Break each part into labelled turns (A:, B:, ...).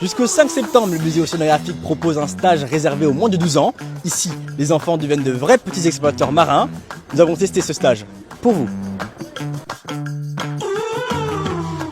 A: Jusqu'au 5 septembre, le musée océanographique propose un stage réservé aux moins de 12 ans. Ici, les enfants deviennent de vrais petits explorateurs marins. Nous avons testé ce stage pour vous.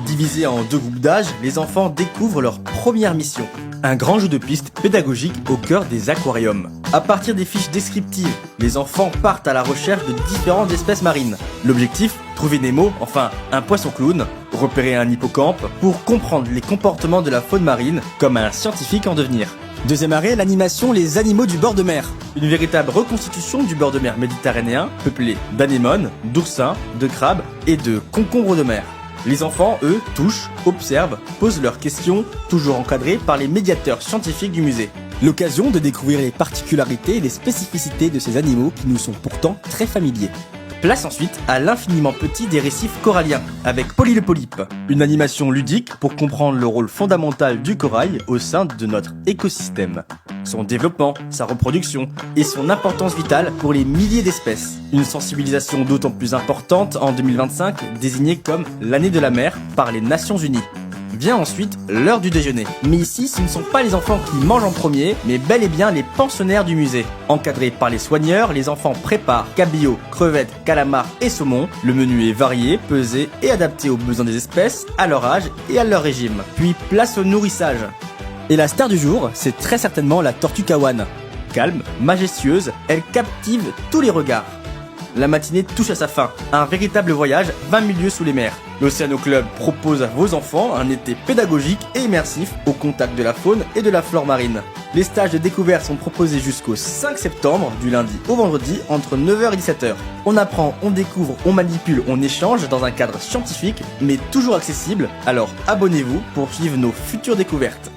A: Divisés en 2 groupes d'âge, les enfants découvrent leur première mission. Un grand jeu de piste pédagogique au cœur des aquariums. À partir des fiches descriptives, les enfants partent à la recherche de différentes espèces marines. L'objectif, trouver Nemo, enfin un poisson clown, repérer un hippocampe, pour comprendre les comportements de la faune marine comme un scientifique en devenir. Deuxième arrêt, l'animation Les animaux du bord de mer. Une véritable reconstitution du bord de mer méditerranéen, peuplé d'anémones, d'oursins, de crabes et de concombres de mer. Les enfants, eux, touchent, observent, posent leurs questions, toujours encadrés par les médiateurs scientifiques du musée. L'occasion de découvrir les particularités et les spécificités de ces animaux qui nous sont pourtant très familiers. Place ensuite à l'infiniment petit des récifs coralliens, avec Polly le polype. Une animation ludique pour comprendre le rôle fondamental du corail au sein de notre écosystème. Son développement, sa reproduction et son importance vitale pour les milliers d'espèces. Une sensibilisation d'autant plus importante en 2025, désignée comme l'année de la mer par les Nations Unies. Vient ensuite l'heure du déjeuner. Mais ici, ce ne sont pas les enfants qui mangent en premier, mais bel et bien les pensionnaires du musée. Encadrés par les soigneurs, les enfants préparent cabillaud, crevettes, calamars et saumon. Le menu est varié, pesé et adapté aux besoins des espèces, à leur âge et à leur régime. Puis place au nourrissage. Et la star du jour, c'est très certainement la tortue Kawan. Calme, majestueuse, elle captive tous les regards. La matinée touche à sa fin, un véritable voyage 20 000 lieues sous les mers. L'Océano Club propose à vos enfants un été pédagogique et immersif au contact de la faune et de la flore marine. Les stages de découverte sont proposés jusqu'au 5 septembre, du lundi au vendredi, entre 9h et 17h. On apprend, on découvre, on manipule, on échange dans un cadre scientifique, mais toujours accessible, alors abonnez-vous pour suivre nos futures découvertes.